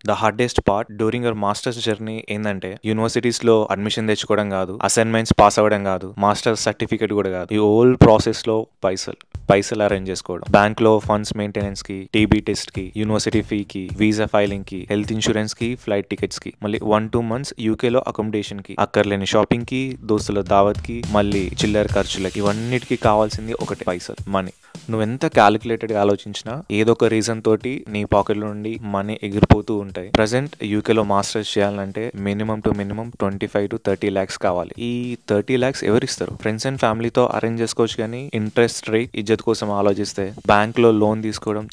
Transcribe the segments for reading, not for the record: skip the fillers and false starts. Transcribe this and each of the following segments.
The hardest part during your masters journey ఏంటంటే యూనివర్సిటీస్‌లో admission తెచ్చుకోవడం గాదు, అసైన్‌మెంట్స్ పాస్ అవ్వడం గాదు, మాస్టర్స్ సర్టిఫికేట్ గూడా గాదు. ఈ హోల్ ప్రాసెస్‌లో పైసలు అరేంజ్ చేసుకోవడం. బ్యాంక్‌లో ఫండ్స్ మెయింటెనెన్స్‌కి, టీబీ టెస్ట్‌కి, యూనివర్సిటీ ఫీకి, వీసా ఫైలింగ్‌కి, హెల్త్ ఇన్సూరెన్స్‌కి, ఫ్లైట్ టికెట్స్‌కి, మళ్ళీ 1-2 మంత్స్ యూకేలో అకామిడేషన్‌కి, అక్కర్లేని షాపింగ్‌కి, దోస్తుల దావత్‌కి, మళ్ళీ చిల్లర ఖర్చులకి, ఇవన్నిటికి కావాల్సింది ఒకటే పైసలు, మనీ. నువ్వెంత క్యాలిక్యులేటెడ్‌గా ఆలోచించినా ఏదో ఒక రీజన్ తోటి నీ పాకెట్‌లో నుండి మనీ ఎగిరిపోతూ ఉంటాయి. ప్రెజెంట్ యూకేలో మాస్టర్స్ చేయాలంటే మినిమమ్ 25-30 లాక్స్ కావాలి. ఈ 30 లాక్స్ ఎవరిస్తారు? ఫ్రెండ్స్ అండ్ ఫ్యామిలీతో అరేంజ్ చేసుకోవచ్చు కానీ ఇంట్రెస్ట్ రేట్, ఇజ్జత్ కోసం ఆలోచిస్తే బ్యాంక్‌లో లోన్ తీసుకోవడం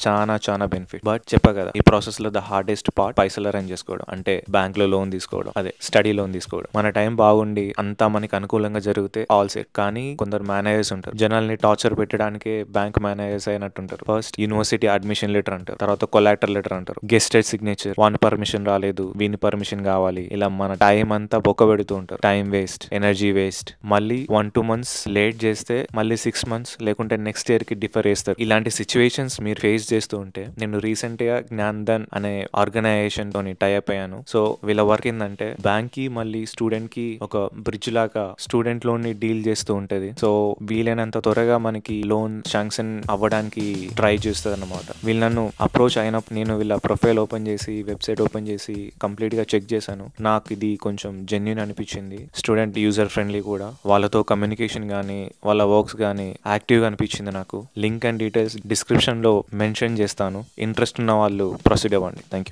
చాలా బెనిఫిట్. బట్ చెప్పా కదా, ఈ ప్రాసెస్‌లో ద హార్డెస్ట్ పార్ట్ పైసలు అరేంజ్ చేసుకోవడం. అంటే బ్యాంక్‌లో లోన్ తీసుకోవడం, అదే స్టడీ లోన్ తీసుకోవడం. మన టైం బాగుండి అంతా మనకి అనుకూలంగా జరిగితే ఆల్ సెట్. కానీ కొందరు మేనేజర్స్ ఉంటారు, జనాల్ని టార్చర్ పెట్టడానికే బ్యాంక్ మేనేజర్స్ అయినట్టుంటారు. ఫస్ట్ యూనివర్సిటీ అడ్మిషన్ లెటర్ అంటారు, తర్వాత కొలాటరల్ లెటర్ అంటారు, గెస్టెడ్ సిగ్నేచర్, వాని పర్మిషన్ రాలేదు, వీని పర్మిషన్ కావాలి, ఇలా మన టైం అంతా బొక్క పెడుతూ ఉంటారు. Time waste, energy waste. మళ్ళీ 1-2 మంత్స్ లేట్ చేస్తే మళ్ళీ 6 మంత్స్ లేకుంటే నెక్స్ట్ ఇయర్ కి డిఫర్ చేస్తారు. ఇలాంటి సిచ్యువేషన్స్ మీరు ఫేస్ చేస్తూ ఉంటే, నేను రీసెంట్ గా జ్ఞాన్ధన్ అనే ఆర్గనైజేషన్ తోని టైఅప్ అయ్యాను. సో వీళ్ళ వర్క్ ఏంటంటే బ్యాంక్ కి మళ్ళీ స్టూడెంట్ కి ఒక బ్రిడ్జ్ లాగా స్టూడెంట్ లోన్ ని డీల్ చేస్తూ ఉంటది. సో వీలైనంత త్వరగా మనకి లోన్ శాంక్షన్ అవ్వడానికి ట్రై చేస్తుంది అన్నమాట. వీళ్ళు నన్ను అప్రోచ్ అయినప్పుడు నేను వీళ్ళ ప్రొఫైల్ ఓపెన్ చేసి, వెబ్సైట్ ఓపెన్ చేసి కంప్లీట్ గా చెక్ చేశాను. నాకు ఇది కొంచెం జెన్యూన్ అనిపించింది. స్టూడెంట్ యూజర్ ఫ్రెండ్లీ కూడా, వాళ్ళతో కమ్యూనికేషన్ కానీ వాళ్ళ వర్క్స్ కానీ యాక్టివ్గా అనిపించింది నాకు. లింక్ అండ్ డీటెయిల్స్ డిస్క్రిప్షన్ లో మెన్షన్ చేస్తాను. ఇంట్రెస్ట్ ఉన్న వాళ్ళు ప్రొసీడ్ అవ్వండి. Thank you.